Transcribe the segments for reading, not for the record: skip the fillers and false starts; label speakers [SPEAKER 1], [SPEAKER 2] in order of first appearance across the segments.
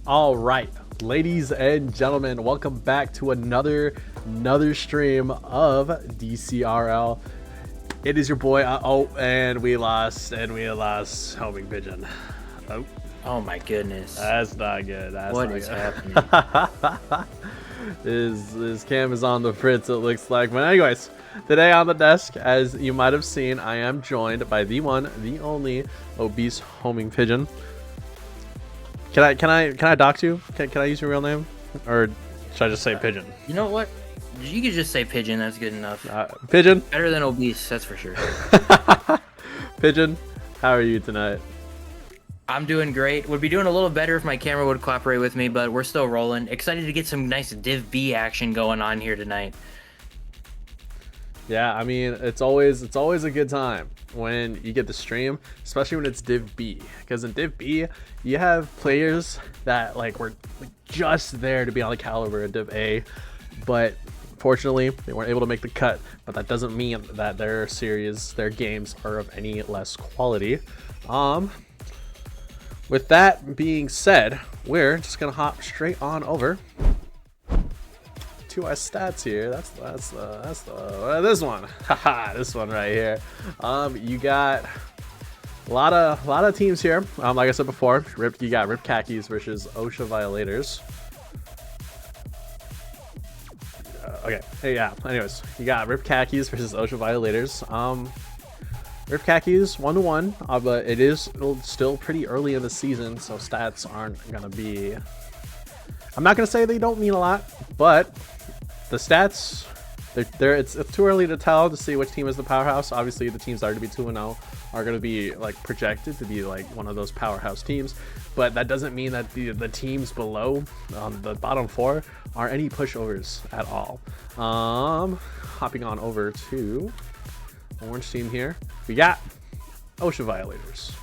[SPEAKER 1] All right, ladies and gentlemen, welcome back to another stream of Dcrl. It is your boy. And we lost homing pigeon.
[SPEAKER 2] Oh my goodness.
[SPEAKER 1] That's not good.
[SPEAKER 2] What is happening?
[SPEAKER 1] His cam is on the fritz, it looks like. But anyways, today on the desk, as you might have seen, I am joined by the one, the only obese homing pigeon. Can I dox you? Can I use your real name, or should I just say pigeon?
[SPEAKER 2] You know what? You could just say pigeon. That's good enough.
[SPEAKER 1] Pigeon.
[SPEAKER 2] Better than obese, that's for sure.
[SPEAKER 1] Pigeon, how are you tonight?
[SPEAKER 2] I'm doing great. Would be doing a little better if my camera would cooperate with me, but we're still rolling. Excited to get some nice Div B action going on here tonight.
[SPEAKER 1] Yeah, I mean, it's always a good time when you get the stream, especially when it's Div B, because in Div B you have players that were just there to be on the caliber of Div A, but fortunately they weren't able to make the cut. But that doesn't mean that their games are of any less quality. With that being said, we're just gonna hop straight on over to our stats here. That's this one. Haha, this one right here. You got a lot of teams here. Like I said before, you got Rip Khakis versus Osha Violators. Okay. Hey, yeah. Anyways, you got Rip Khakis versus Osha Violators. Rip Khakis 1-1, but it is still pretty early in the season, so stats aren't gonna be. I'm not gonna say they don't mean a lot, but the stats, it's too early to tell to see which team is the powerhouse. Obviously, the teams that are to be 2-0 are going to be projected to be one of those powerhouse teams, but that doesn't mean that the teams below, the bottom four, are any pushovers at all. Hopping on over to orange team here, we got Osha Violators.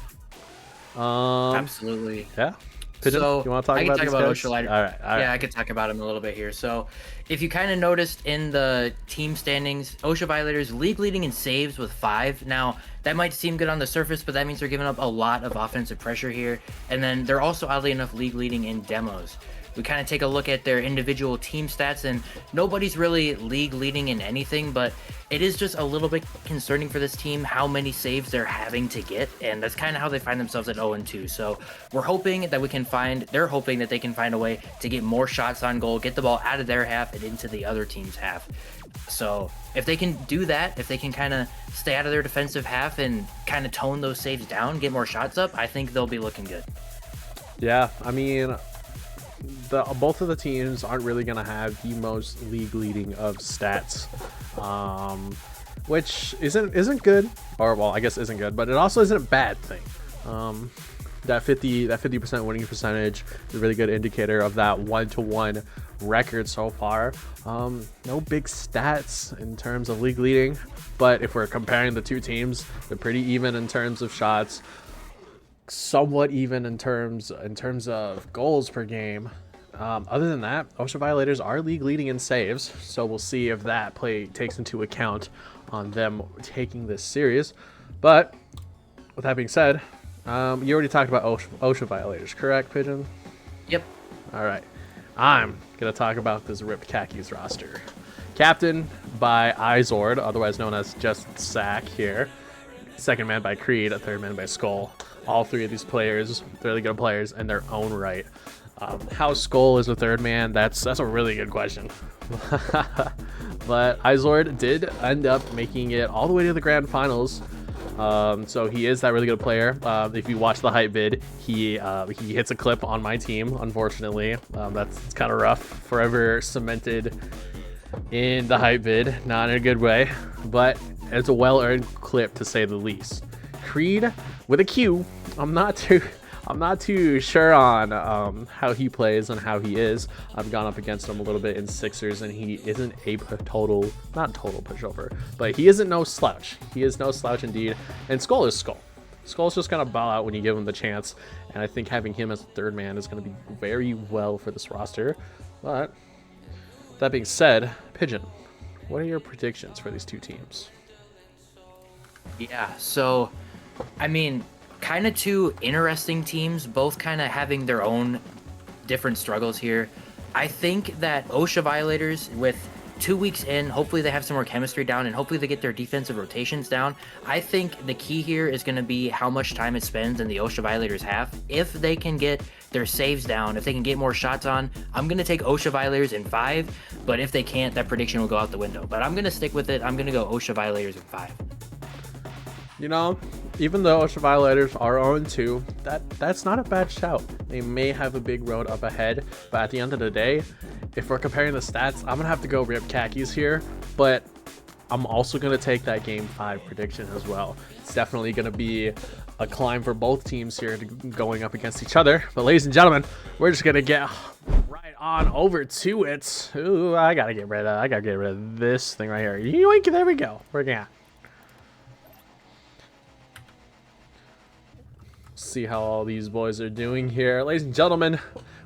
[SPEAKER 2] Absolutely.
[SPEAKER 1] Yeah. Pigeon,
[SPEAKER 2] so
[SPEAKER 1] you want to talk about
[SPEAKER 2] Osha Violators?
[SPEAKER 1] All right.
[SPEAKER 2] Yeah, I could talk about him a little bit here. So if you kind of noticed in the team standings, Osha Violators league leading in saves with 5. Now that might seem good on the surface, but that means they're giving up a lot of offensive pressure here. And then they're also oddly enough league leading in demos. We kind of take a look at their individual team stats, and nobody's really league leading in anything, but it is just a little bit concerning for this team how many saves they're having to get, and that's kind of how they find themselves at 0-2. So we're hoping that they're hoping that they can find a way to get more shots on goal, get the ball out of their half and into the other team's half. So if they can do that, if they can kind of stay out of their defensive half and kind of tone those saves down, get more shots up, I think they'll be looking good.
[SPEAKER 1] Yeah, I mean, both of the teams aren't really going to have the most league leading of stats, which isn't good, or well, I guess isn't good, but it also isn't a bad thing. That 50% winning percentage is a really good indicator of that 1-1 record so far. No big stats in terms of league leading, but if we're comparing the two teams, they're pretty even in terms of shots, somewhat even in terms of goals per game. Other than that, Osha Violators are league leading in saves, so we'll see if that play takes into account on them taking this serious. But with that being said, you already talked about Osha Violators, correct, Pigeon?
[SPEAKER 2] Yep.
[SPEAKER 1] All right, I'm gonna talk about this Rip Khakis roster, captained by Izord, otherwise known as just Sack here. Second man by Creed, a third man by Skull. All three of these players, really good players in their own right. How Skull is a third man, that's a really good question. But Izord did end up making it all the way to the grand finals. So he is that really good player. If you watch the hype vid, he hits a clip on my team, unfortunately. That's kind of rough, forever cemented in the hype vid, not in a good way, but it's a well-earned clip to say the least. Creed with a Q, I'm not too sure on how he plays and how he is. I've gone up against him a little bit in Sixers, and he isn't not total pushover, but he isn't no slouch. He is no slouch indeed. And Skull is Skull. Skull's just gonna bow out when you give him the chance, and I think having him as a third man is gonna be very well for this roster. But that being said, Pigeon, what are your predictions for these two teams?
[SPEAKER 2] Yeah, so I mean, kind of two interesting teams, both kind of having their own different struggles here. I think that Osha Violators, with 2 weeks in, hopefully they have some more chemistry down, and hopefully they get their defensive rotations down. I think the key here is going to be how much time it spends in the Osha Violators half. If they can get their saves down, if they can get more shots on, I'm going to take Osha Violators in 5, but if they can't, that prediction will go out the window. But I'm going to stick with it. I'm going to go Osha Violators in 5.
[SPEAKER 1] You know, even though Osha Violators are 0-2, that's not a bad shout. They may have a big road up ahead, but at the end of the day, if we're comparing the stats, I'm gonna have to go rip Khakis here, but I'm also gonna take that game 5 prediction as well. It's definitely gonna be a climb for both teams here going up against each other. But ladies and gentlemen, we're just gonna get right on over to it. Ooh, I gotta get rid of this thing right here. Yoink, there we go. We're gonna see how all these boys are doing here. Ladies and gentlemen,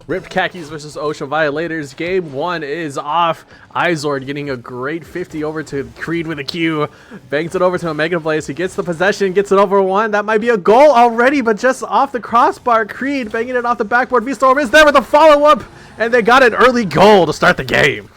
[SPEAKER 1] Ripped Khakis versus Osha Violators. Game 1 is off. Izord getting a great 50 over to Creed with a Q. Bangs it over to Omega Blaze. He gets the possession, gets it over 1. That might be a goal already, but just off the crossbar. Creed banging it off the backboard. V-Storm is there with a follow-up, and they got an early goal to start the game.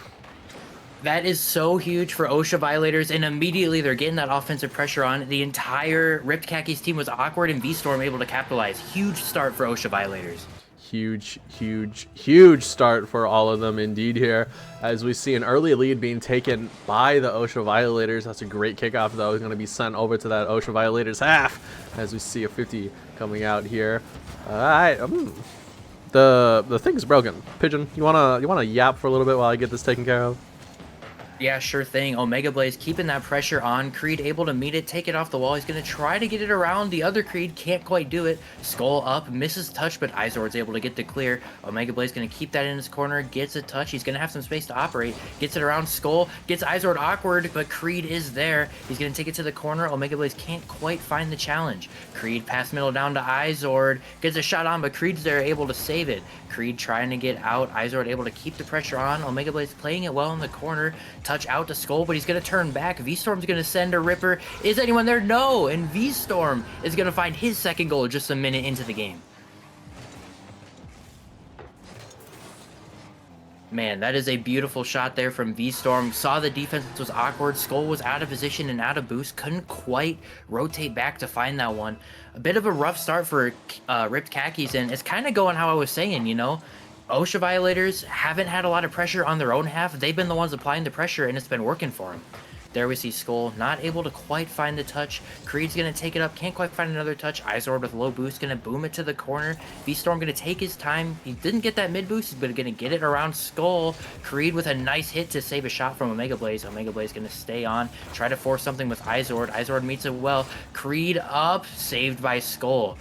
[SPEAKER 2] That is so huge for Osha Violators, and immediately they're getting that offensive pressure on. The entire Ripped Khakis team was awkward, and V-Storm able to capitalize. Huge start for Osha Violators. Huge start for all of them indeed here, as we see an early lead being taken by the Osha Violators. That's a great kickoff, though. It's going to be sent over to that Osha Violators half, as we see a 50 coming out here. All right. The thing's broken. Pigeon, you wanna yap for a little bit while I get this taken care of? Yeah, sure thing. Omega Blaze keeping that pressure on. Creed able to meet it, take it off the wall. He's going to try to get it around. The other Creed can't quite do it. Skull up, misses touch, but Izord's able to get the clear. Omega Blaze going to keep that in his corner, gets a touch. He's going to have some space to operate. Gets it around Skull, gets Izord awkward, but Creed is there. He's going to take it to the corner. Omega Blaze can't quite find the challenge. Creed pass middle down to Izord. Gets a shot on, but Creed's there able to save it. Creed trying to get out. Izord able to keep the pressure on. Omega Blaze playing it well in the corner. Touch out to Skull, but he's going to turn back. V-Storm's going to send a Ripper. Is anyone there? No! And V-Storm is going to find his second goal just a minute into the game. Man, that is a beautiful shot there from V-Storm. Saw the defense was awkward. Skull was out of position and out of boost. Couldn't quite rotate back to find that one. A bit of a rough start for Ripped Khakis, and it's kind of going how I was saying, you know. Osha Violators haven't had a lot of pressure on their own half. They've been the ones applying the pressure, and it's been working for them. There we see Skull, not able to quite find the touch. Creed's going to take it up, can't quite find another touch. Izord with low boost, going to boom it to the corner. V-Storm going to take his time. He didn't get that mid boost, but going to get it around Skull. Creed with a nice hit to save a shot from Omega Blaze. Omega Blaze going to stay on, try to force something with Izord. Izord meets it well. Creed up, saved by Skull.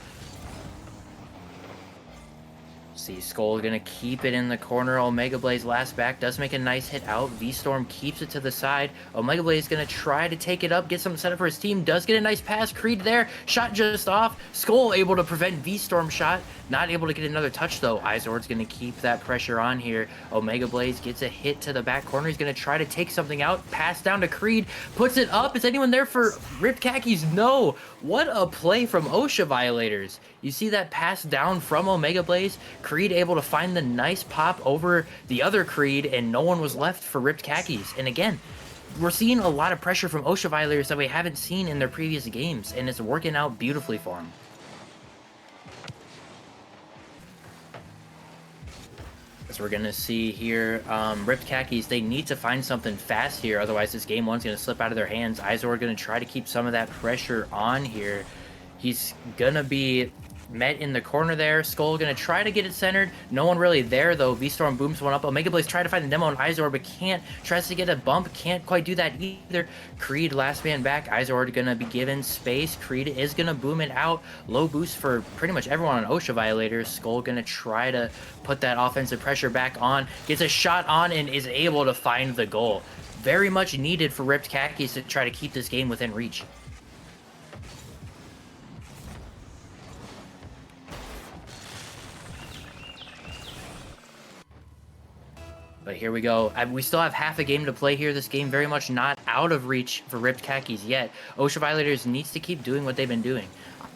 [SPEAKER 2] See, Skull gonna keep it in the corner. Omega Blaze last back does make a nice hit out. V-Storm keeps it to the side. Omega Blaze gonna try to take it up, get something set up for his team. Does get a nice pass. Creed there, shot just off. Skull able to prevent V-Storm shot. Not able to get another touch though. Izord's gonna keep that pressure on here. Omega Blaze gets a hit to the back corner. He's gonna try to take something out. Pass down to Creed. Puts it up. Is anyone there for Ripped Khakis? No. What a play from Osha Violators. You see that pass down from Omega Blaze. Creed able to find the nice pop over the other Creed, and no one was left for Ripped Khakis. And again, we're seeing a lot of pressure from Osha Violators that we haven't seen in their previous games, and it's working out beautifully for them. As we're going to see here, Ripped Khakis, they need to find something fast here, otherwise this game one's going to slip out of their hands. Izord going to try to keep some of that pressure on here. He's going to be met in the corner there. Skull gonna try to get it centered. No one really there though. V-Storm booms one up. Omega Blaze try to find the demo on Izord, but can't. Tries to get a bump, can't quite do that either. Creed last man back. Izord gonna be given space. Creed is gonna boom it out. Low boost for pretty much everyone on Osha Violators. Skull gonna try to put that offensive pressure back on. Gets a shot on and is able to find the goal. Very much needed for Ripped Khakis to try to keep this game within reach. But here we go. We still have half a game to play here. This game very much not out of reach for Ripped Khakis yet. Osha Violators needs to keep doing what they've been doing.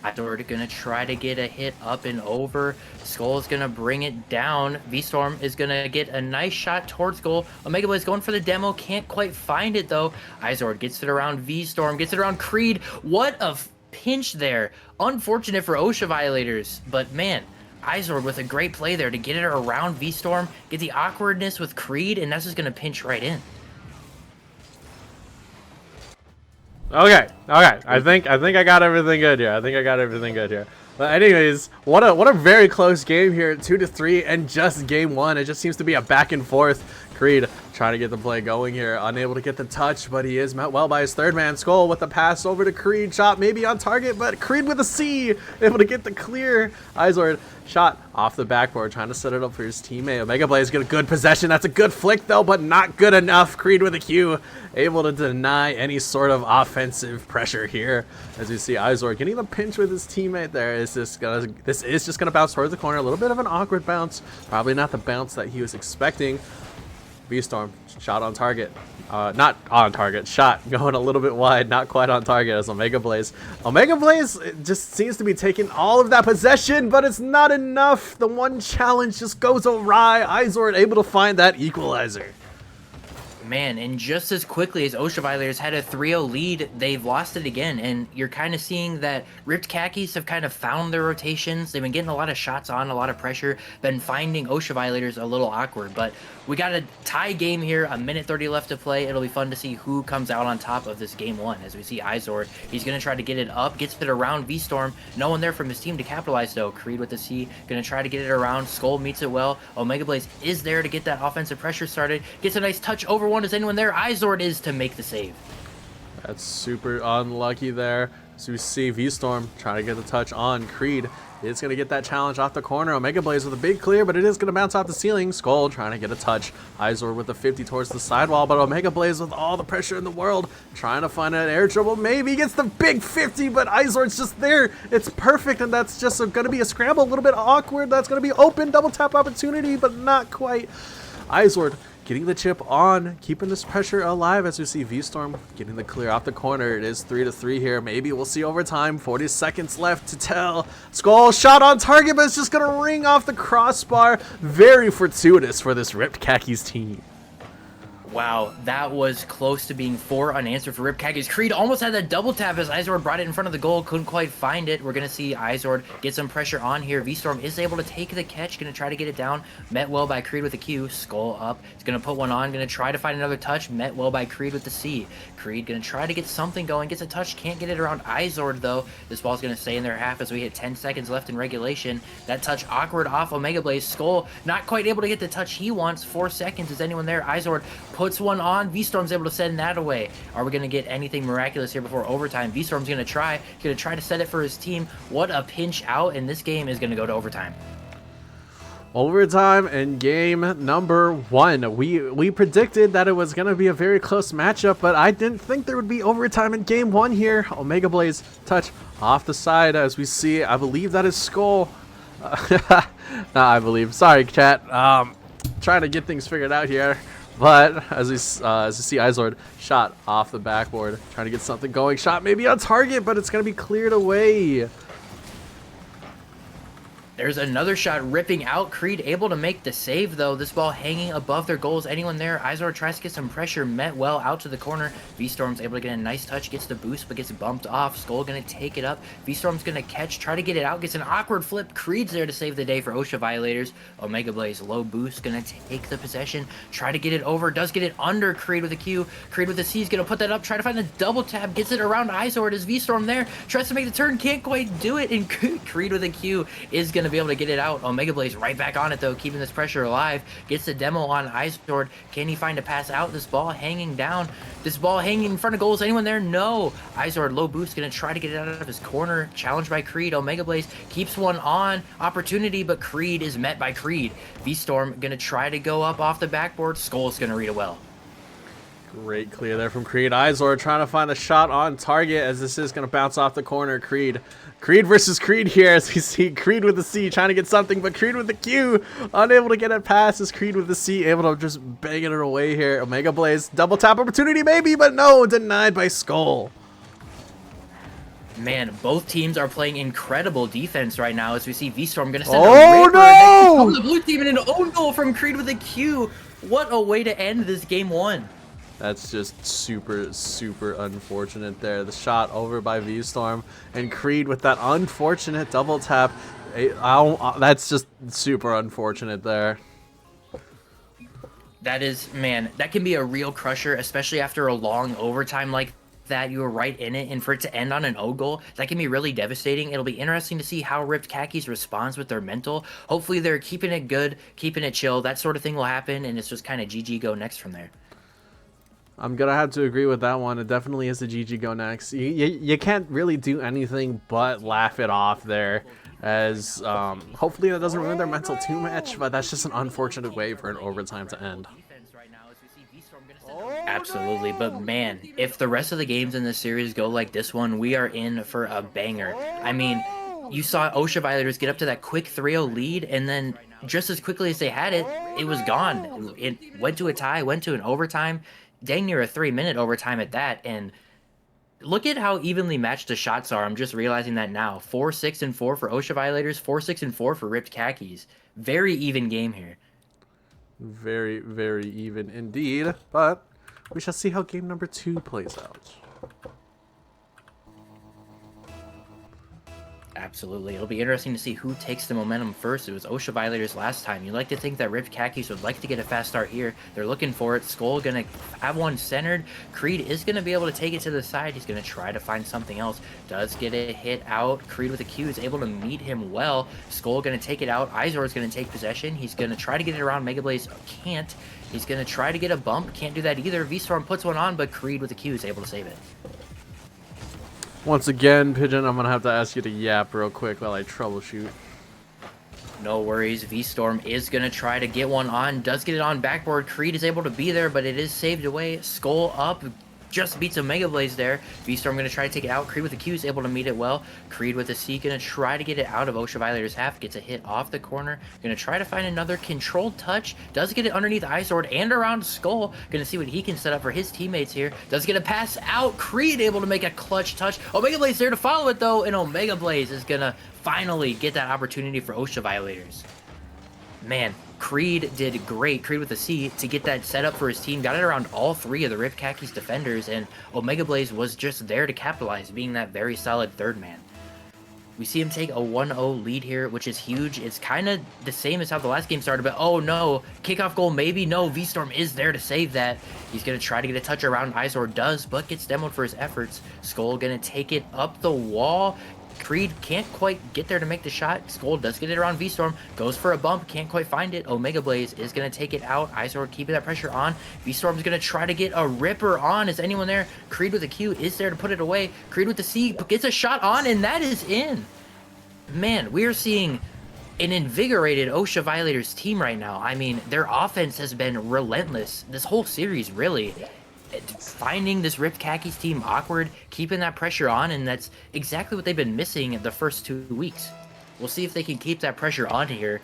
[SPEAKER 2] Izord gonna try to get a hit up and over. Skull is gonna bring it down. V-Storm is gonna get a nice shot towards goal. Omega Blaze going for the demo, can't quite find it though. Izord gets it around V-Storm, gets it around Creed. What a pinch there. Unfortunate for Osha Violators, but man, Izord with a great play there to get it around V-Storm, get the awkwardness with Creed, and that's just gonna pinch right in.
[SPEAKER 1] Okay. I think I got everything good here. But anyways, what a very close game here, 2-3, and just game one. It just seems to be a back and forth. Creed trying to get the play going here, unable to get the touch, but he is met well by his third man. Skull with the pass over to Creed, shot maybe on target, but Creed with a C, able to get the clear. Izord shot off the backboard, trying to set it up for his teammate. Omega Blaze get a good possession. That's a good flick though, but not good enough. Creed with a Q, able to deny any sort of offensive pressure here. As you see Izord getting the pinch with his teammate there. This is just gonna bounce towards the corner. A little bit of an awkward bounce, probably not the bounce that he was expecting. V-Storm shot on target, not on target, shot going a little bit wide, not quite on target as Omega Blaze just seems to be taking all of that possession, but it's not enough. The one challenge just goes awry. Izord able to find that equalizer.
[SPEAKER 2] Man, and just as quickly as Osha Violators had a 3-0 lead, they've lost it again. And you're kind of seeing that Ripped Khakis have kind of found their rotations. They've been getting a lot of shots on, a lot of pressure, been finding Osha Violators a little awkward. But we got a tie game here, a minute 30 left to play. It'll be fun to see who comes out on top of this game one. As we see Izord, he's going to try to get it up, gets it around V-Storm. No one there from his team to capitalize though. Creed with the C, going to try to get it around. Skull meets it well. Omega Blaze is there to get that offensive pressure started. Gets a nice touch over one. Is anyone there? Izord is to make the save.
[SPEAKER 1] That's super unlucky there. So we see V-Storm trying to get the touch on Creed. It's going to get that challenge off the corner. Omega Blaze with a big clear, but it is going to bounce off the ceiling. Skull trying to get a touch. Izord with the 50 towards the sidewall, but Omega Blaze with all the pressure in the world, trying to find an air dribble. Maybe gets the big 50, but Izord's just there. It's perfect, and that's just going to be a scramble, a little bit awkward. That's going to be open, double tap opportunity, but not quite. Izord getting the chip on, keeping this pressure alive as we see V-Storm getting the clear off the corner. It is 3-3 here. Maybe we'll see overtime. 40 seconds left to tell. Skull shot on target, but it's just going to ring off the crossbar. Very fortuitous for this Ripped Khakis team.
[SPEAKER 2] Wow, that was close to being 4 unanswered for Ripped Khakis. Creed almost had that double tap as Izord brought it in front of the goal. Couldn't quite find it. We're going to see Izord get some pressure on here. V-Storm is able to take the catch. Going to try to get it down. Met well by Creed with a Q. Skull up. He's going to put one on. Going to try to find another touch. Met well by Creed with the C. Creed going to try to get something going. Gets a touch. Can't get it around Izord, though. This ball's going to stay in their half as we hit 10 seconds left in regulation. That touch awkward off Omega Blaze. Skull not quite able to get the touch he wants. 4 seconds. Is anyone there? Izord puts one on. V-Storm's able to send that away. Are we going to get anything miraculous here before overtime? V-Storm's going to try. He's going to try to set it for his team. What a pinch out, and this game is going to go to overtime.
[SPEAKER 1] Overtime in game number 1. We predicted that it was going to be a very close matchup, but I didn't think there would be overtime in game 1 here. Omega Blaze touch off the side as we see. I believe that is Skull. I believe. Sorry, chat. Trying to get things figured out here. But as we see Izord shot off the backboard, trying to get something going. Shot maybe on target, but it's going to be cleared away.
[SPEAKER 2] There's another shot ripping out. Creed able to make the save, though. This ball hanging above their goals. Anyone there? Izord tries to get some pressure. Met well out to the corner. V-Storm's able to get a nice touch. Gets the boost, but gets bumped off. Skull going to take it up. V-Storm's going to catch. Try to get it out. Gets an awkward flip. Creed's there to save the day for Osha Violators. Omega Blaze low boost. Going to take the possession. Try to get it over. Does get it under Creed with a Q. Creed with a C is going to put that up. Try to find the double tap. Gets it around Izord. Is V-Storm there? Tries to make the turn. Can't quite do it. And Creed with a Q is going to be able to get it out. Omega Blaze right back on it though, keeping this pressure alive. Gets the demo on Izord. Can he find a pass out? This ball hanging down. This ball hanging in front of goals. Anyone there? No. Izord low boost, gonna try to get it out of his corner. Challenged by Creed. Omega Blaze keeps one on. Opportunity, but Creed is met by Creed. V-Storm gonna try to go up off the backboard. Skull's gonna read it well.
[SPEAKER 1] Great clear there from Creed. Izord trying to find a shot on target as this is going to bounce off the corner. Creed versus Creed here as we see Creed with the C trying to get something, but Creed with the Q unable to get it past as Creed with the C able to just bang it away here. Omega Blaze double tap opportunity maybe, but no, denied by Skull.
[SPEAKER 2] Man, both teams are playing incredible defense right now as we see V-Storm going to send
[SPEAKER 1] Oh,
[SPEAKER 2] a ripper
[SPEAKER 1] no!
[SPEAKER 2] from the blue team and an own goal from Creed with a Q. What a way to end this game 1.
[SPEAKER 1] That's just super, super unfortunate there. The shot over by V-Storm and Creed with that unfortunate double tap. That's just super unfortunate there.
[SPEAKER 2] That is, man, that can be a real crusher, especially after a long overtime like that. You were right in it, and for it to end on an O goal, that can be really devastating. It'll be interesting to see how Ripped Khakis responds with their mental. Hopefully they're keeping it good, keeping it chill. That sort of thing will happen, and it's just kind of GG go next from there.
[SPEAKER 1] I'm gonna have to agree with that one. It definitely is a GG go next. You can't really do anything but laugh it off there, as hopefully that doesn't ruin their mental too much, but that's just an unfortunate way for an overtime to end.
[SPEAKER 2] Absolutely, but man, if the rest of the games in this series go like this one, we are in for a banger. I mean, you saw Osha Violators get up to that quick 3-0 lead, and then just as quickly as they had it, it was gone. It went to a tie, went to an overtime, dang near a 3-minute overtime at that, and look at how evenly matched the shots are. I'm just realizing that now. 4-6 and 4 for Osha Violators, 4-6 and 4 for Ripped Khakis. Very even game here.
[SPEAKER 1] Very, very even indeed, but we shall see how game number 2 plays out.
[SPEAKER 2] Absolutely. It'll be interesting to see who takes the momentum first. It was Osha Violators last time. You'd like to think that Ripped Khakis would like to get a fast start here. They're looking for it. Skull going to have one centered. Creed is going to be able to take it to the side. He's going to try to find something else. Does get a hit out. Creed with a Q is able to meet him well. Skull going to take it out. Izor is going to take possession. He's going to try to get it around. Mega Blaze can't. He's going to try to get a bump. Can't do that either. V-Storm puts one on, but Creed with a Q is able to save it.
[SPEAKER 1] Once again, Pigeon, I'm gonna have to ask you to yap real quick while I troubleshoot.
[SPEAKER 2] No worries. V-Storm is going to try to get one on. Does get it on backboard. Creed is able to be there, but it is saved away. Skull up. Just beats a Mega Blaze there. V-Storm going to try to take it out. Creed with the Q is able to meet it well. Creed with the C going to try to get it out of Osha Violators half. Gets a hit off the corner. Going to try to find another controlled touch. Does get it underneath Izord and around Skull. Going to see what he can set up for his teammates here. Does get a pass out. Creed able to make a clutch touch. Omega Blaze there to follow it though. And Omega Blaze is going to finally get that opportunity for Osha Violators. Man, Creed did great, Creed with a C, to get that set up for his team. Got it around all 3 of the Ripped Khakis defenders, and Omega Blaze was just there to capitalize, being that very solid third man. We see him take a 1-0 lead here, which is huge. It's kind of the same as how the last game started, but oh no, kickoff goal maybe. No, V-Storm is there to save that. He's going to try to get a touch around Izor, does, but gets demoed for his efforts. Skull going to take it up the wall. Creed can't quite get there to make the shot. Skull does get it around V-Storm. Goes for a bump. Can't quite find it. Omega Blaze is going to take it out. Izor keeping that pressure on. V-Storm's going to try to get a ripper on. Is anyone there? Creed with a Q is there to put it away. Creed with the C gets a shot on, and that is in. Man, we are seeing an invigorated Osha Violators team right now. I mean, their offense has been relentless this whole series, really. Finding this Ripped Khakis team awkward, keeping that pressure on, and that's exactly what they've been missing the first 2 weeks. We'll see if they can keep that pressure on here.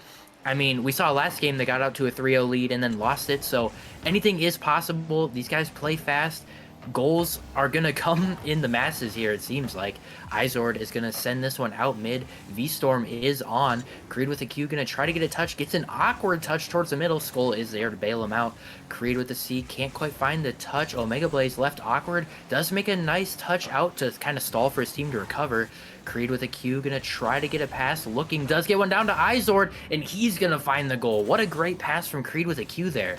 [SPEAKER 2] I mean, we saw last game they got out to a 3-0 lead and then lost it, so anything is possible. These guys play fast. Goals are going to come in the masses here, it seems like. Izord is going to send this one out mid. V-Storm is on. Creed with a Q going to try to get a touch. Gets an awkward touch towards the middle. Skull is there to bail him out. Creed with the C can't quite find the touch. Omega Blaze left awkward. Does make a nice touch out to kind of stall for his team to recover. Creed with a Q going to try to get a pass. Looking, does get one down to Izord, and he's going to find the goal. What a great pass from Creed with a Q there.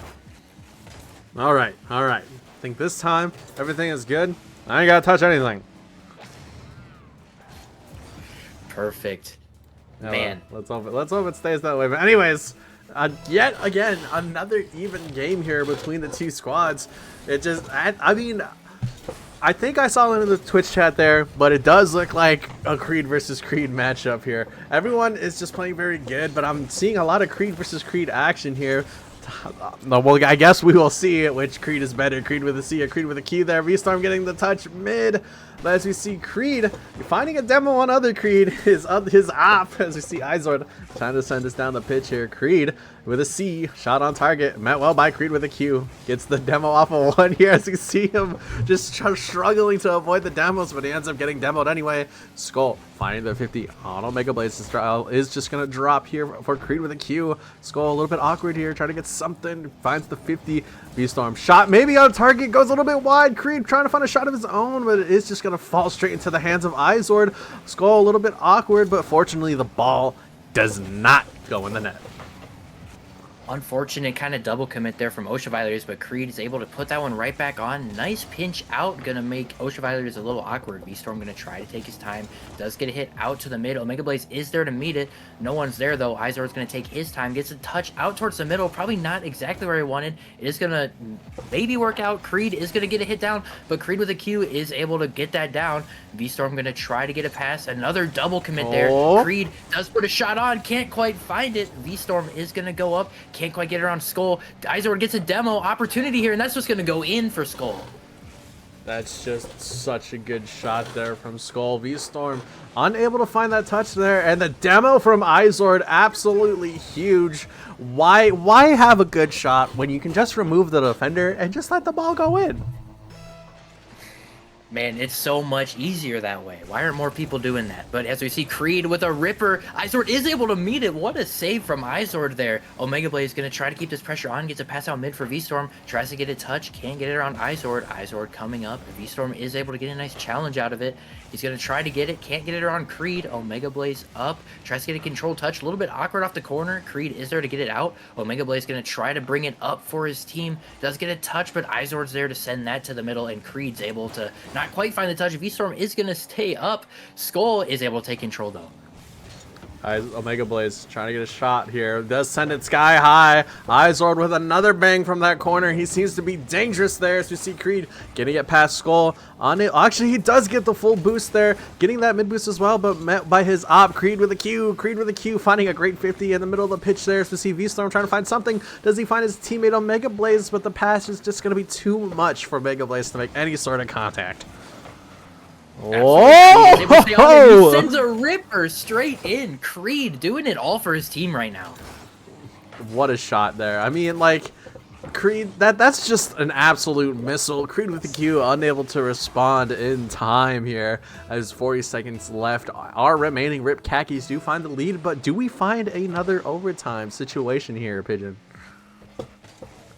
[SPEAKER 1] All right, all right. I think this time everything is good. I ain't gotta touch anything.
[SPEAKER 2] Perfect.
[SPEAKER 1] Yeah,
[SPEAKER 2] man.
[SPEAKER 1] Let's hope it stays that way. But anyways, yet again another even game here between the 2 squads. It just, I mean, I think I saw it in the Twitch chat there, but it does look like a Creed versus Creed matchup here. Everyone is just playing very good, but I'm seeing a lot of Creed versus Creed action here. No, well, I guess we will see which Creed is better. Creed with a C or Creed with a Q there. V-Storm getting the touch mid. But as we see Creed finding a demo on other Creed, his op, as we see Izord trying to send us down the pitch here. Creed with a C, shot on target, met well by Creed with a Q. Gets the demo off of one here as you see him just struggling to avoid the demos, but he ends up getting demoed anyway. Skull finding the 50 on Omega Blaze. Trial is just going to drop here for Creed with a Q. Skull a little bit awkward here, trying to get something, finds the 50. V-Storm shot maybe on target, goes a little bit wide. Creed trying to find a shot of his own, but it is just going to fall straight into the hands of Izord. Skull a little bit awkward, but fortunately the ball does not go in the net.
[SPEAKER 2] Unfortunate kind of double commit there from Osha Violators, but Creed is able to put that one right back on. Nice pinch out, gonna make Osha Violators a little awkward. V-Storm gonna try to take his time, does get a hit out to the mid. Omega Blaze is there to meet it. No one's there though. Izord's gonna take his time, gets a touch out towards the middle, probably not exactly where he wanted. It is gonna maybe work out. Creed is gonna get a hit down, but Creed with a Q is able to get that down. V-Storm gonna try to get a pass, another double commit there. Creed does put a shot on, can't quite find it. V-Storm is gonna go up, can't quite get around Skull. Izord gets a demo opportunity here, and that's what's gonna go in for Skull.
[SPEAKER 1] That's just such a good shot there from Skull. V-Storm unable to find that touch there, and the demo from Izord absolutely huge. Why have a good shot when you can just remove the defender and just let the ball go in?
[SPEAKER 2] Man, it's so much easier that way. Why aren't more people doing that? But as we see Creed with a ripper, Izord is able to meet it. What a save from Izord there. Omega Blaze is going to try to keep this pressure on, gets a pass out mid for V-Storm, tries to get a touch, can't get it around Izord. Izord coming up. V-Storm is able to get a nice challenge out of it. He's going to try to get it, can't get it around Creed. Omega Blaze up, tries to get a controlled touch, a little bit awkward off the corner. Creed is there to get it out. Omega Blaze is going to try to bring it up for his team. Does get a touch, but Izord's there to send that to the middle, and Creed's able to not quite find the touch. V-Storm is going to stay up. Skull is able to take control though.
[SPEAKER 1] Omega Blaze trying to get a shot here. Does send it sky high. Izord with another bang from that corner. He seems to be dangerous there as we see Creed getting it past Skull. On it. Actually, he does get the full boost there. Getting that mid boost as well, but met by his op. Creed with a Q. Creed with a Q, finding a great 50 in the middle of the pitch there as we see V-Storm trying to find something. Does he find his teammate Omega Blaze? But the pass is just going to be too much for Omega Blaze to make any sort of contact.
[SPEAKER 2] Oh! He sends a ripper straight in. Creed doing it all for his team right now.
[SPEAKER 1] What a shot there. I mean, like, Creed, that's just an absolute missile. Creed with the Q, unable to respond in time here as 40 seconds left. Our remaining Rip Khakis do find the lead, but do we find another overtime situation here, Pigeon?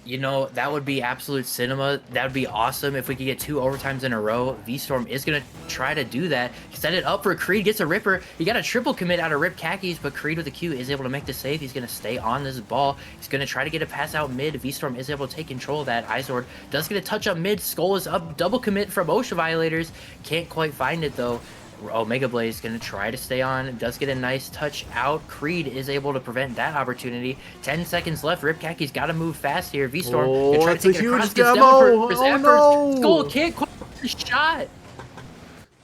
[SPEAKER 2] You know, that would be absolute cinema. That would be awesome if we could get 2 overtimes in a row. V-Storm is going to try to do that. Set it up for Creed, gets a ripper. He got a triple commit out of Rip Khakis, but Creed with the Q is able to make the save. He's going to stay on this ball. He's going to try to get a pass out mid. V-Storm is able to take control of that. Izord does get a touch up mid. Skull is up. Double commit from Osha Violators. Can't quite find it, though. Omega Blaze is going to try to stay on. Does get a nice touch out. Creed is able to prevent that opportunity. 10 seconds left. Rip Khakis got to move fast here. V-Storm going to try to take it across. Gets demo for his efforts.
[SPEAKER 1] No.
[SPEAKER 2] Skull can't quite get the shot.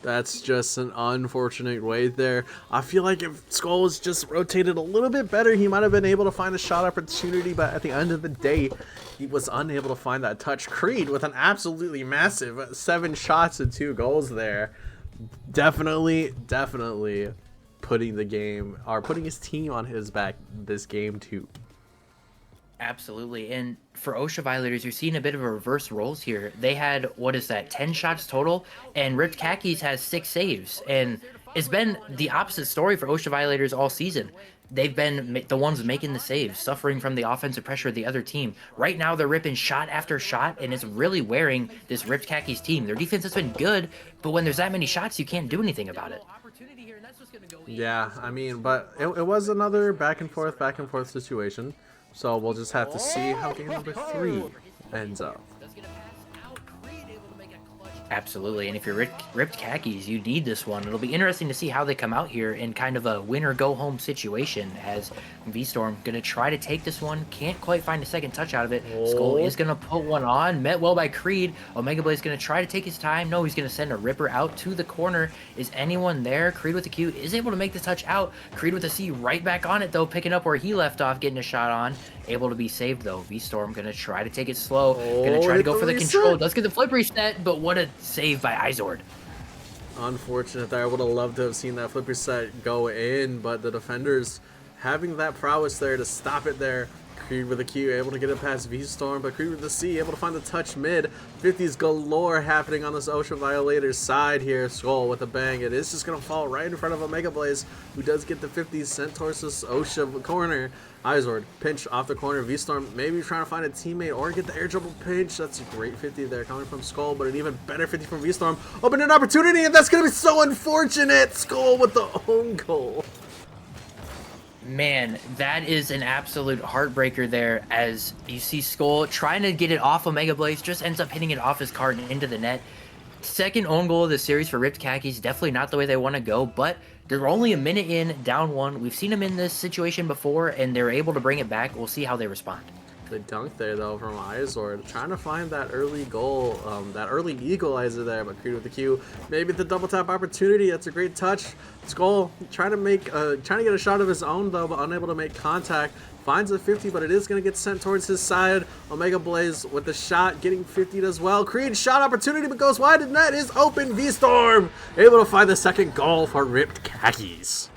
[SPEAKER 1] That's just an unfortunate way there. I feel like if Skull was just rotated a little bit better, he might have been able to find a shot opportunity, but at the end of the day, he was unable to find that touch. Creed with an absolutely massive 7 shots and 2 goals there. Definitely putting the game, or putting his team on his back this game too.
[SPEAKER 2] Absolutely. And for Osha Violators, you're seeing a bit of a reverse roles here. They had, what is that, 10 shots total, and Ripped Khakis has 6 saves. And it's been the opposite story for Osha Violators all season. They've been the ones making the saves, suffering from the offensive pressure of the other team. Right now, they're ripping shot after shot, and it's really wearing this Ripped Khakis team. Their defense has been good, but when there's that many shots, you can't do anything about it.
[SPEAKER 1] Yeah, I mean, but it was another back and forth situation. So we'll just have to see how game number 3 ends up.
[SPEAKER 2] Absolutely, and if you're ripped khakis, you need this one. It'll be interesting to see how they come out here in kind of a win or go home situation, as V-Storm gonna try to take this one, can't quite find a second touch out of it. Skull is gonna put one on, met well by Creed. Omega Blaze gonna try to take his time. No, he's gonna send a Ripper out to the corner. Is anyone there? Creed with the Q is able to make the touch out. Creed with the C right back on it though, picking up where he left off, getting a shot on. Able to be saved though. V-Storm gonna try to take it slow, gonna try to go for the control. Does get the flip reset, but what a save by Izord.
[SPEAKER 1] Unfortunate there. I would have loved to have seen that flip reset go in, but the defenders having that prowess there to stop it there. Creed with a Q, able to get it past V-Storm, but Creed with the C, able to find the touch mid. 50s galore happening on this Osha Violators side here. Skull with a bang. It is just going to fall right in front of Omega Blaze, who does get the 50s sent towards this Osha corner. Izord, pinch off the corner. V-Storm maybe trying to find a teammate or get the air dribble pinch. That's a great 50 there coming from Skull, but an even better 50 from V-Storm. Open an opportunity, and that's going to be so unfortunate. Skull with the own goal.
[SPEAKER 2] Man, that is an absolute heartbreaker there, as you see Skull trying to get it off Omega Blaze, just ends up hitting it off his cart and into the net. Second own goal of the series for Ripped Khakis, definitely not the way they want to go, but they're only a minute in, down one. We've seen them in this situation before, and they're able to bring it back. We'll see how they respond.
[SPEAKER 1] Good dunk there, though, from Izord. Trying to find that early goal, that early equalizer there, but Creed with the Q. Maybe the double tap opportunity. That's a great touch. Skull trying to get a shot of his own, though, but unable to make contact. Finds a 50, but it is going to get sent towards his side. Omega Blaze with the shot, getting 50'd as well. Creed shot opportunity, but goes wide, and net is open. V-Storm able to find the second goal for Ripped Khakis.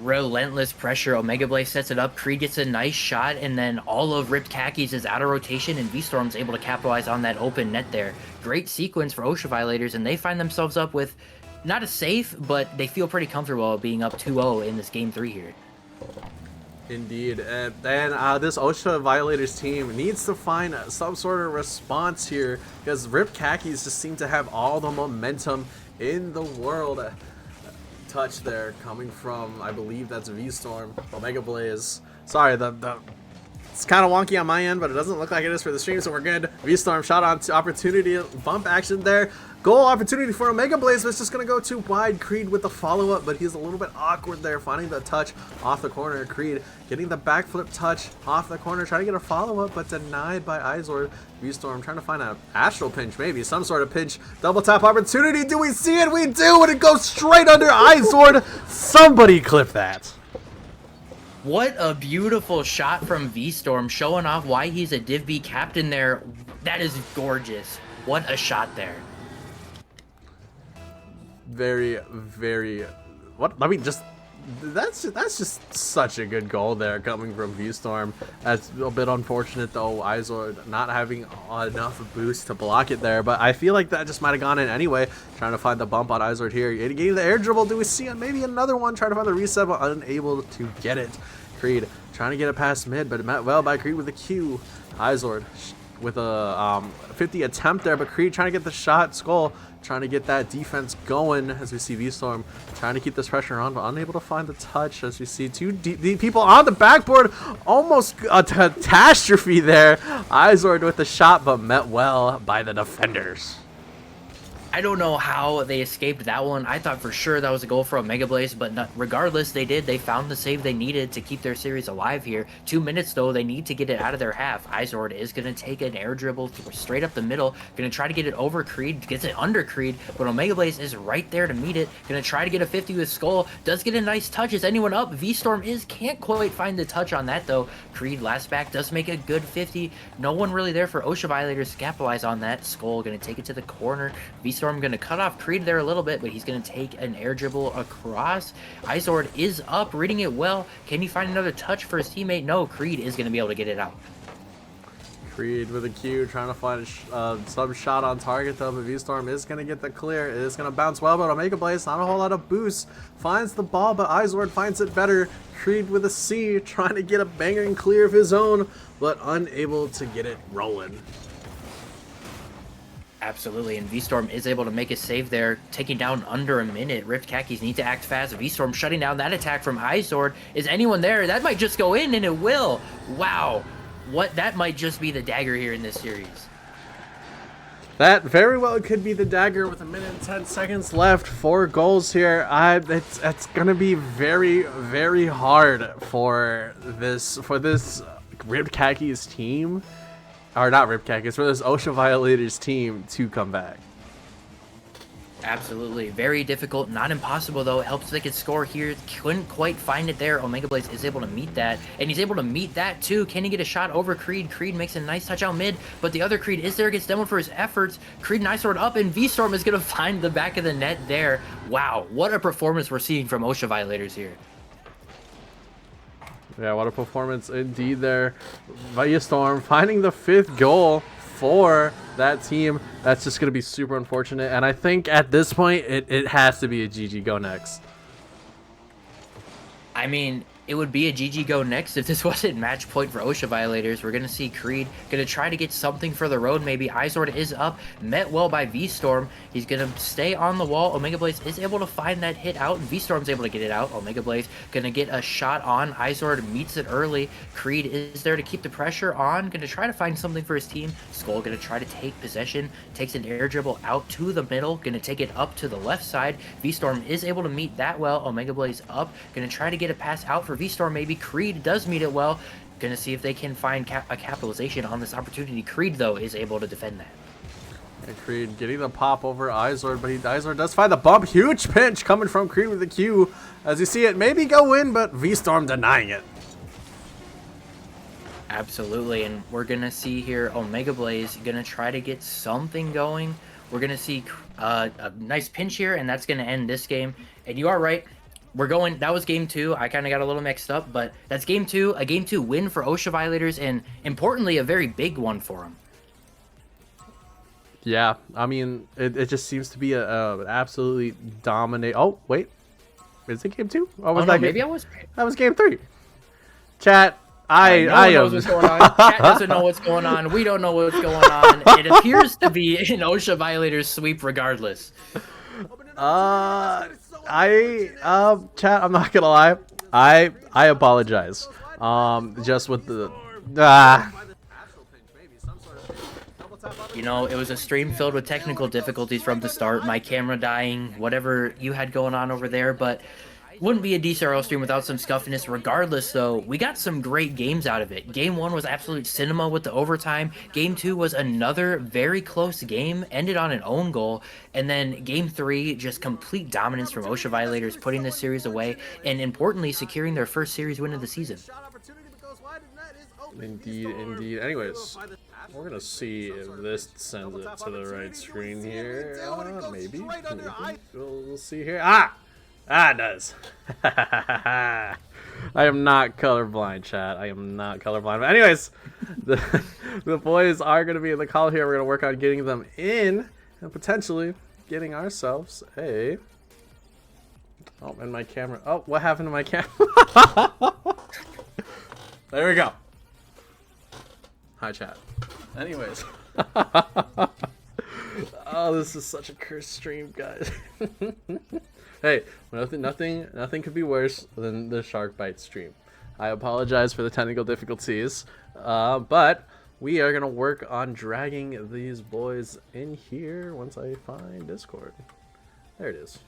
[SPEAKER 2] Relentless pressure. Omega Blaze sets it up. Creed gets a nice shot, and then all of Ripped Khakis is out of rotation, and V-Storm's able to capitalize on that open net there. Great sequence for Osha Violators, and they find themselves up with not a safe, but they feel pretty comfortable being up 2-0 in this game 3 here.
[SPEAKER 1] Indeed, and this Osha Violators team needs to find some sort of response here, because Ripped Khakis just seem to have all the momentum in the world. Touch there coming from, I believe that's V-Storm. Omega Blaze. Sorry, it's kind of wonky on my end, but it doesn't look like it is for the stream, so we're good. V-Storm shot on opportunity, bump action there. Goal opportunity for Omega Blaze, but it's just going to go too wide. Creed with the follow-up, but he's a little bit awkward there, finding the touch off the corner. Creed getting the backflip touch off the corner, trying to get a follow-up, but denied by Izord. V-Storm trying to find an astral pinch, maybe some sort of pinch. Double tap opportunity. Do we see it? We do, and it goes straight under Izord. Somebody clip that.
[SPEAKER 2] What a beautiful shot from V-Storm, showing off why he's a Div B captain there. That is gorgeous. What a shot there.
[SPEAKER 1] Very, very, that's just such a good goal there coming from V-Storm. That's a bit unfortunate though, Izord not having enough boost to block it there, but I feel like that just might have gone in anyway. Trying to find the bump on Izord here. He gave the air dribble. Do we see maybe another one? Trying to find the reset, but unable to get it. Creed trying to get it past mid, but it met well by Creed with a Q. Izord with a 50 attempt there, but Creed trying to get the shot. Skull trying to get that defense going, as we see V-Storm trying to keep this pressure on, but unable to find the touch, as we see two deep people on the backboard. Almost a catastrophe there. Izord with the shot, but met well by the defenders.
[SPEAKER 2] I don't know how they escaped that one. I thought for sure that was a goal for Omega Blaze, but regardless, they did. They found the save they needed to keep their series alive here. 2 minutes, though. They need to get it out of their half. Izord is going to take an air dribble straight up the middle. Going to try to get it over Creed. Gets it under Creed, but Omega Blaze is right there to meet it. Going to try to get a 50 with Skull. Does get a nice touch. Is anyone up? V-Storm can't quite find the touch on that, though. Creed last back does make a good 50. No one really there for Osha Violators to capitalize on that. Skull going to take it to the corner. V-Storm going to cut off Creed there a little bit, but he's going to take an air dribble across. Izord is up, reading it well. Can he find another touch for his teammate? No, Creed is going to be able to get it out.
[SPEAKER 1] Creed with a Q, trying to find some shot on target though, but V-Storm is going to get the clear. It is going to bounce well, but Omega Blaze, not a whole lot of boost. Finds the ball, but Izord finds it better. Creed with a C, trying to get a banger and clear of his own, but unable to get it rolling.
[SPEAKER 2] Absolutely, and V-Storm is able to make a save there, taking down under a minute. Ripped Khakis need to act fast. V-Storm shutting down that attack from Izord. Is anyone there? That might just go in, and it will. Wow. That might just be the dagger here in this series.
[SPEAKER 1] That very well could be the dagger with 1 minute and 10 seconds left. 4 goals here. It's gonna be very, very hard for this Ripped Khakis team, or not Ripped Khakis, for this Osha Violators team to come back.
[SPEAKER 2] Absolutely. Very difficult. Not impossible, though. It helps they could score here. Couldn't quite find it there. Omega Blaze is able to meet that. And he's able to meet that, too. Can he get a shot over Creed? Creed makes a nice touch out mid. But the other Creed is there. Gets demoed for his efforts. Creed and Sword up. And V-Storm is going to find the back of the net there. Wow. What a performance we're seeing from Osha Violators here.
[SPEAKER 1] Yeah, what a performance indeed there. V-Storm finding the 5th goal for that team. That's just going to be super unfortunate. And I think at this point, it has to be a GG go next.
[SPEAKER 2] I mean, it would be a GG go next if this wasn't match point for Osha Violators. We're going to see Creed going to try to get something for the road maybe. Izord is up, met well by V-Storm. He's going to stay on the wall. Omega Blaze is able to find that hit out, and V-Storm's able to get it out. Omega Blaze going to get a shot on. Izord meets it early. Creed is there to keep the pressure on, going to try to find something for his team. Skull going to try to take possession, takes an air dribble out to the middle, going to take it up to the left side. V-Storm is able to meet that well. Omega Blaze up, going to try to get a pass out for V-Storm. Maybe Creed does meet it well. Gonna see if they can find a capitalization on this opportunity. Creed, though, is able to defend that.
[SPEAKER 1] And Creed getting the pop over Izord, but Izord does find the bump. Huge pinch coming from Creed with the Q. As you see it maybe go in, but V-Storm denying it.
[SPEAKER 2] Absolutely, and we're gonna see here Omega Blaze gonna try to get something going. We're gonna see a nice pinch here, and that's gonna end this game. And you are right. We're going, that was game 2. I kind of got a little mixed up, but that's game 2, a game 2 win for Osha Violators, and importantly, a very big one for them.
[SPEAKER 1] Yeah, I mean, it just seems to be a absolutely dominate. Oh, wait. Is it game 2? Or was that
[SPEAKER 2] maybe
[SPEAKER 1] game?
[SPEAKER 2] I was.
[SPEAKER 1] That was game 3. Chat,
[SPEAKER 2] No one knows what's going on. Chat doesn't know what's going on. We don't know what's going on. It appears to be an Osha Violators sweep regardless.
[SPEAKER 1] Chat, I'm not gonna lie. I apologize. Just with the
[SPEAKER 2] You know, it was a stream filled with technical difficulties from the start. My camera dying, whatever you had going on over there, but wouldn't be a Dcrl stream without some scuffiness. Regardless, though, we got some great games out of it. Game 1 was absolute cinema with the overtime. Game 2 was another very close game, ended on an own goal. And then Game 3, just complete dominance from Osha Violators, putting this series away, and importantly, securing their first series win of the season.
[SPEAKER 1] Indeed, indeed. Anyways, we're gonna see if this sends it to the right screen here. Maybe. We'll see here. It does. I am not colorblind, chat. I am not colorblind. But anyways, the boys are going to be in the call here. We're going to work on getting them in and potentially getting ourselves a... Oh, and my camera. Oh, what happened to my camera? There we go. Hi, chat. Anyways. Oh, this is such a cursed stream, guys. Hey, nothing could be worse than the shark bite stream. I apologize for the technical difficulties, but we are gonna work on dragging these boys in here once I find Discord. There it is.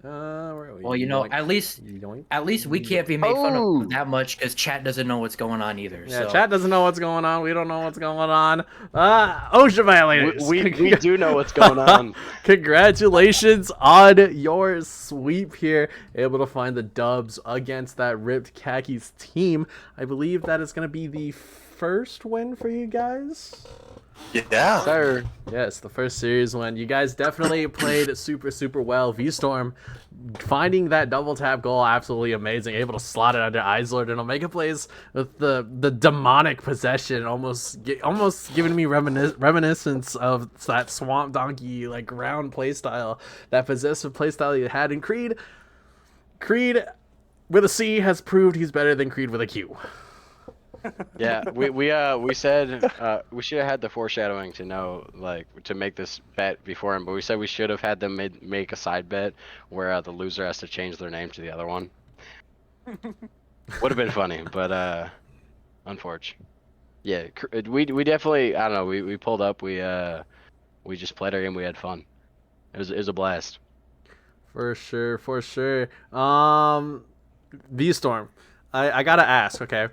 [SPEAKER 1] Where are we?
[SPEAKER 2] Well, you know, at least we can't be made fun of that much because chat doesn't know what's going on either.
[SPEAKER 1] Yeah,
[SPEAKER 2] so.
[SPEAKER 1] Chat doesn't know what's going on. We don't know what's going on. Osha Violators.
[SPEAKER 3] We do know what's going on.
[SPEAKER 1] Congratulations on your sweep here. Able to find the dubs against that Ripped Khakis team. I believe that is going to be the first win for you guys.
[SPEAKER 3] Yeah.
[SPEAKER 1] Sir. Yes, the first series win. You guys definitely played super well. V-Storm finding that double tap goal absolutely amazing. Able to slot it under Izord, and Omega plays with the demonic possession, almost giving me reminiscence of that Swamp Donkey like round playstyle, that possessive playstyle you had in Creed. Creed with a C has proved he's better than Creed with a Q.
[SPEAKER 3] Yeah, we said we should have had the foreshadowing to know, like, to make this bet before him, but we said we should have had them make a side bet where the loser has to change their name to the other one. Would have been funny, but unfortunately. Yeah, we definitely, I don't know, we pulled up, we just played our game, we had fun. It was a blast.
[SPEAKER 1] For sure, for sure. V Storm, I gotta ask, okay?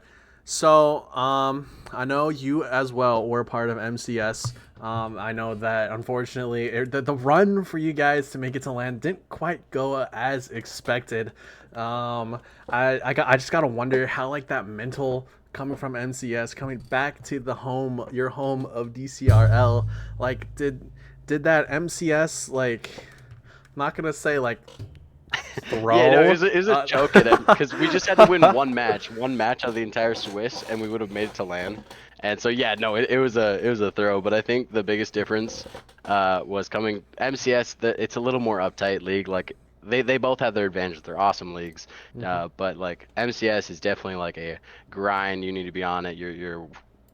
[SPEAKER 1] So, I know you as well were part of MCS. I know that unfortunately the run for you guys to make it to land didn't quite go as expected. I just gotta wonder how like that mental coming from MCS coming back to the home, your home of DCRL, like did that MCS like, I'm not gonna say like throw.
[SPEAKER 3] Yeah, no, it was a joke at him because we just had to win one match out of the entire Swiss, and we would have made it to LAN. And so yeah, no, it was a throw. But I think the biggest difference was coming MCS. It's a little more uptight league. Like they both have their advantages. They're awesome leagues. But like MCS is definitely like a grind. You need to be on it. You're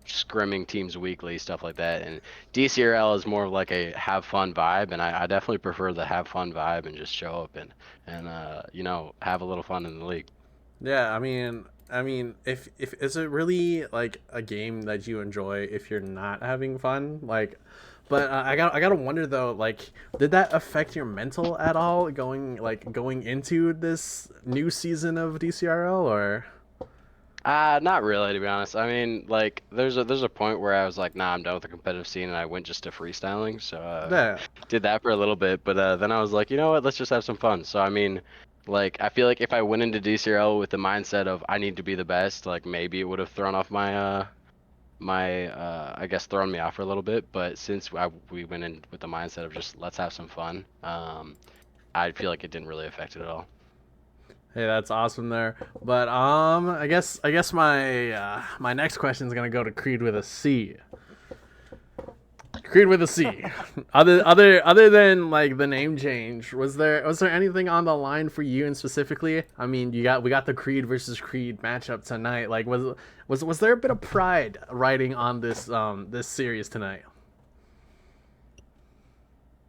[SPEAKER 3] scrimming teams weekly, stuff like that. And DCRL is more of like a have fun vibe, and I definitely prefer the have fun vibe and just show up and have a little fun in the league.
[SPEAKER 1] Yeah, I mean, if is it really like a game that you enjoy if you're not having fun? Like, but I gotta wonder though, like, did that affect your mental at all going into this new season of DCRL or?
[SPEAKER 3] Not really, to be honest. I mean, like, there's a point where I was like, nah, I'm done with the competitive scene, and I went just to freestyling. So
[SPEAKER 1] Yeah.
[SPEAKER 3] did that for a little bit, but then I was like, you know what? Let's just have some fun. So I mean, like, I feel like if I went into DCRL with the mindset of I need to be the best, like maybe it would have thrown off my I guess thrown me off for a little bit. But since we went in with the mindset of just let's have some fun, I feel like it didn't really affect it at all.
[SPEAKER 1] Hey, that's awesome there. But I guess my next question is gonna go to Creed with a C. Creed with a C. Other than like the name change, was there anything on the line for you and specifically? I mean, we got the Creed versus Creed matchup tonight. Like was there a bit of pride riding on this series tonight?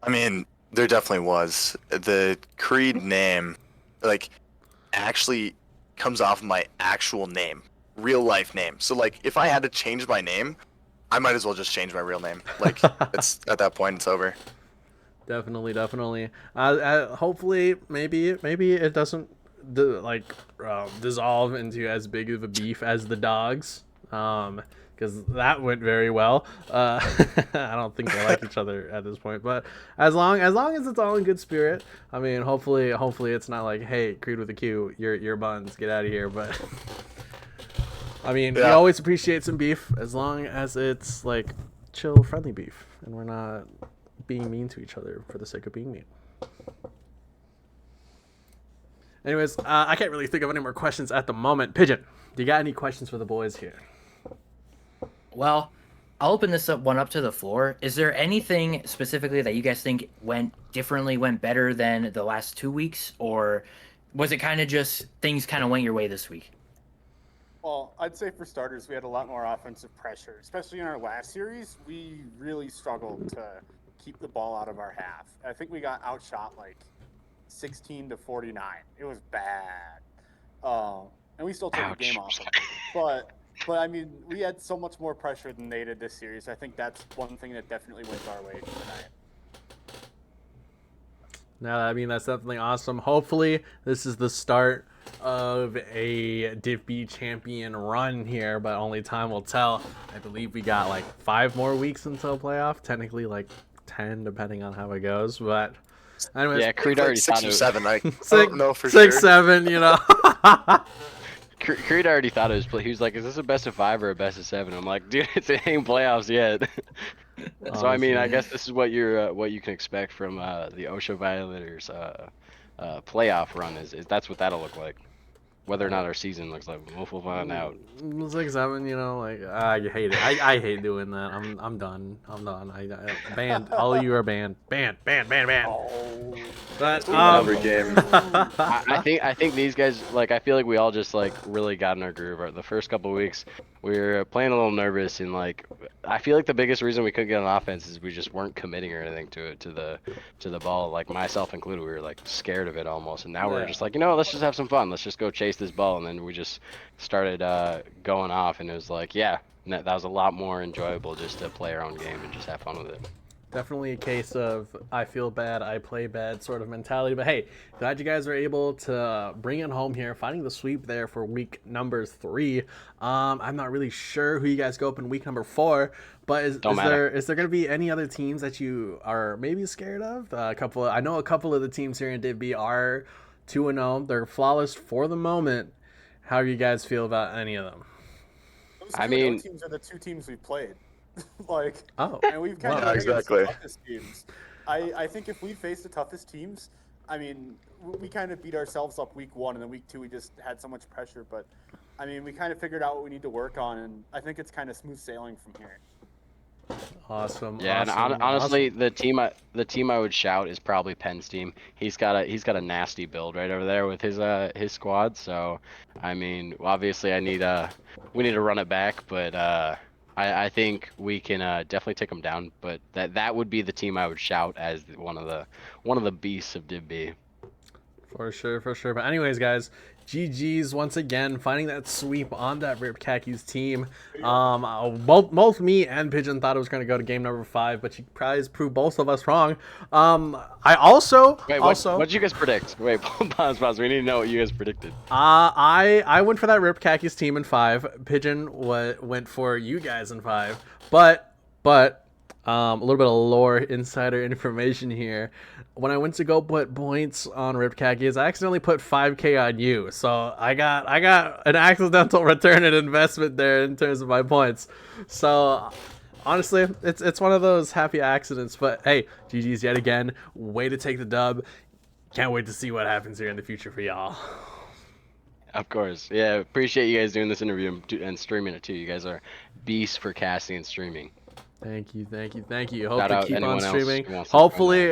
[SPEAKER 4] I mean, there definitely was. The Creed name, like, actually comes off my actual name, real life name. So, like, if I had to change my name, I might as well just change my real name. Like, it's at that point, it's over.
[SPEAKER 1] Definitely, definitely. Hopefully, maybe it doesn't dissolve into as big of a beef as the dogs. Because that went very well. I don't think they like each other at this point, but as long as it's all in good spirit, I mean, hopefully it's not like, hey, Creed with a Q, you're buns, get out of here. But I mean, we
[SPEAKER 4] Yeah.
[SPEAKER 1] always appreciate some beef as long as it's like chill, friendly beef, and we're not being mean to each other for the sake of being mean. Anyways, I can't really think of any more questions at the moment. Pigeon, do you got any questions for the boys here?
[SPEAKER 2] Well, I'll open this one up to the floor. Is there anything specifically that you guys think went better than the last 2 weeks, or was it kind of just things kind of went your way this week?
[SPEAKER 5] Well, I'd say for starters, we had a lot more offensive pressure, especially in our last series. We really struggled to keep the ball out of our half. I think we got outshot like 16-49. It was bad, and we still took the game off of them. But I mean, we had so much more pressure than they did this series. I think that's one thing that definitely went our way tonight.
[SPEAKER 1] Now, I mean, that's definitely awesome. Hopefully, this is the start of a Div B champion run here, but only time will tell. I believe we got like 5 more weeks until playoff. Technically, like 10, depending on how it goes. But anyways,
[SPEAKER 3] Yeah, Creed
[SPEAKER 4] Like
[SPEAKER 3] already
[SPEAKER 4] 6
[SPEAKER 3] thought
[SPEAKER 4] or
[SPEAKER 3] it.
[SPEAKER 4] 7, I
[SPEAKER 1] six,
[SPEAKER 4] don't know for
[SPEAKER 1] 6,
[SPEAKER 4] sure.
[SPEAKER 1] 7, you know.
[SPEAKER 3] Creed already thought it was play. He was like, "Is this a best of 5 or a best of 7?" I'm like, "Dude, it ain't playoffs yet." So I mean, I
[SPEAKER 1] Honestly.
[SPEAKER 3] guess this is what you can expect from the Osha Violators playoff run. Is that's what that'll look like. Whether or not our season looks like, we'll find out.
[SPEAKER 1] 6, 7, you know, like I hate it. I hate doing that. I'm done. I banned. All of you are banned. Banned.
[SPEAKER 5] Oh,
[SPEAKER 1] But
[SPEAKER 4] Every game.
[SPEAKER 3] I think these guys, like, I feel like we all just like really got in our groove. The first couple weeks, we were playing a little nervous, and like I feel like the biggest reason we couldn't get on offense is we just weren't committing or anything to the ball. Like myself included, we were like scared of it almost. And now we're just like, let's just have some fun. Let's just go chase this ball. And then we just started going off, and it was like, yeah, that was a lot more enjoyable just to play our own game and just have fun with it.
[SPEAKER 1] Definitely a case of I feel bad, I play bad sort of mentality. But hey, glad you guys were able to bring it home here, finding the sweep there for week number 3. I'm not really sure who you guys go up in week number 4, but is there going to be any other teams that you are maybe scared of? I know a couple of the teams here in Div B are 2-0. They're flawless for the moment. How do you guys feel about any of them?
[SPEAKER 5] Those 2-0 teams are the 2 teams we've played. And we've kind of
[SPEAKER 4] exactly.
[SPEAKER 5] the toughest teams. I think if we faced the toughest teams, I mean, we kind of beat ourselves up week 1, and then week 2 we just had so much pressure. But I mean, we kind of figured out what we need to work on, and I think it's kind of smooth sailing from here.
[SPEAKER 1] Awesome.
[SPEAKER 3] Yeah,
[SPEAKER 1] awesome,
[SPEAKER 3] and honestly,
[SPEAKER 1] awesome.
[SPEAKER 3] the team I would shout is probably Penn's team. He's got a nasty build right over there with his squad. So, I mean, obviously we need to run it back, but I think we can definitely take them down. But that would be the team I would shout as one of the beasts of Div B.
[SPEAKER 1] For sure. But anyways, guys, GG's once again, finding that sweep on that Ripped Khakis team. Both me and Pigeon thought it was going to go to game number 5, but you probably proved both of us wrong. I also...
[SPEAKER 3] What did you guys predict? Wait, pause. We need to know what you guys predicted.
[SPEAKER 1] I went for that Ripped Khakis team in 5. Pigeon went for you guys in 5. But a little bit of lore insider information here. When I went to go put points on Ripped Khakis, I accidentally put 5K on you. So I got an accidental return on investment there in terms of my points. So honestly, it's one of those happy accidents. But hey, GG's yet again. Way to take the dub. Can't wait to see what happens here in the future for y'all.
[SPEAKER 3] Of course. Yeah, appreciate you guys doing this interview and streaming it too. You guys are beasts for casting and streaming.
[SPEAKER 1] Thank you. Hope
[SPEAKER 3] Shout
[SPEAKER 1] to
[SPEAKER 3] out
[SPEAKER 1] keep on
[SPEAKER 3] anyone else
[SPEAKER 1] streaming.
[SPEAKER 3] who wants to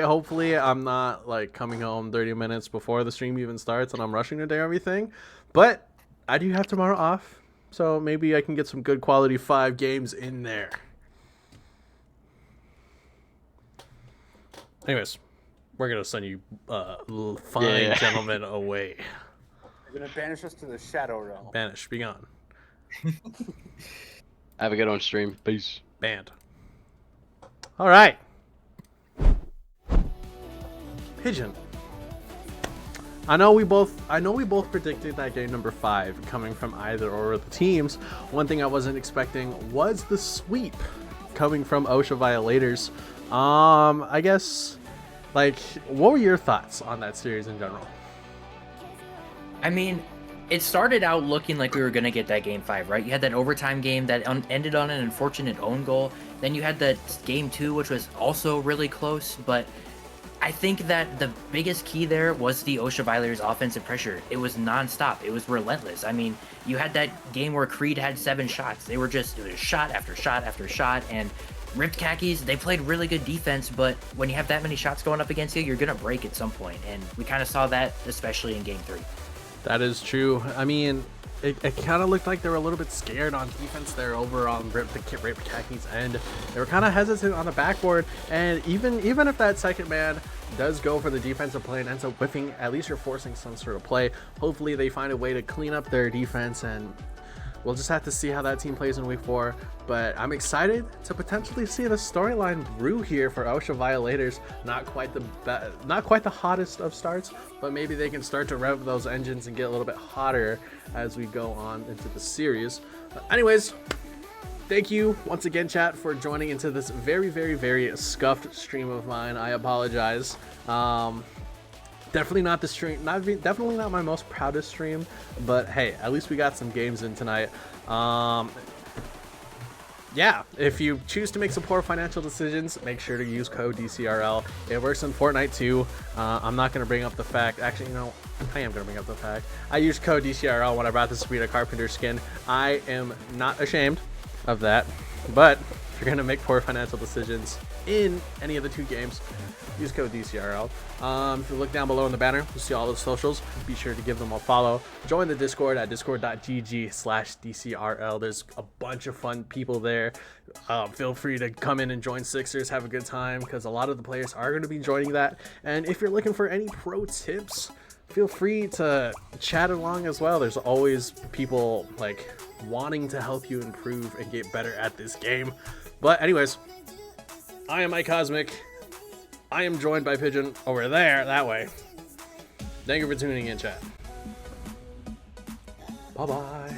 [SPEAKER 1] Hopefully I'm not like coming home 30 minutes before the stream even starts and I'm rushing to do everything. But I do have tomorrow off, so maybe I can get some good quality 5 games in there. Anyways, we're gonna send you fine gentlemen away.
[SPEAKER 5] You're gonna banish us to the shadow realm.
[SPEAKER 1] Banish, be gone.
[SPEAKER 3] Have a good one, stream. Peace.
[SPEAKER 1] Banned. All right. Pigeon. I know we both predicted that game number 5 coming from either or of the teams. One thing I wasn't expecting was the sweep coming from Osha Violators. I guess, like, what were your thoughts on that series in general?
[SPEAKER 2] I mean, it started out looking like we were going to get that game 5, right? You had that overtime game that ended on an unfortunate own goal. Then you had that game 2, which was also really close. But I think that the biggest key there was the Osha Violators offensive pressure. It was nonstop. It was relentless. I mean, you had that game where Creed had 7 shots. They were just, it was shot after shot after shot. And Ripped Khakis, they played really good defense, but when you have that many shots going up against you, you're going to break at some point. And we kind of saw that, especially in game 3.
[SPEAKER 1] That is true. I mean, it kind of looked like they were a little bit scared on defense there over on Ripped Khakis' end. They were kind of hesitant on the backboard, and even if that second man does go for the defensive play and ends up whiffing, at least you're forcing some sort of play. Hopefully they find a way to clean up their defense, and we'll just have to see how that team plays in week 4. But I'm excited to potentially see the storyline brew here for Osha Violators. Not quite the hottest of starts, but maybe they can start to rev those engines and get a little bit hotter as we go on into the series. But anyways, thank you once again, chat, for joining into this very, very, very scuffed stream of mine. I apologize. Definitely not the stream, definitely not my most proudest stream, but hey, at least we got some games in tonight. Yeah, if you choose to make some poor financial decisions, make sure to use code Dcrl. It works in Fortnite too. I'm not going to bring up the fact, actually, you know, I am going to bring up the fact. I used code Dcrl when I brought the Sabrina Carpenter skin. I am not ashamed of that, but if you're gonna make poor financial decisions in any of the 2 games, use code DCRL. If you look down below in the banner, you'll see all the socials. Be sure to give them a follow. Join the Discord at discord.gg/DCRL. There's a bunch of fun people there. Feel free to come in and join Sixers, have a good time, because a lot of the players are going to be joining that. And if you're looking for any pro tips, feel free to chat along as well. There's always people like wanting to help you improve and get better at this game. But anyways, I am Mike Cosmic. I am joined by Pigeon over there, that way. Thank you for tuning in, chat. Bye-bye.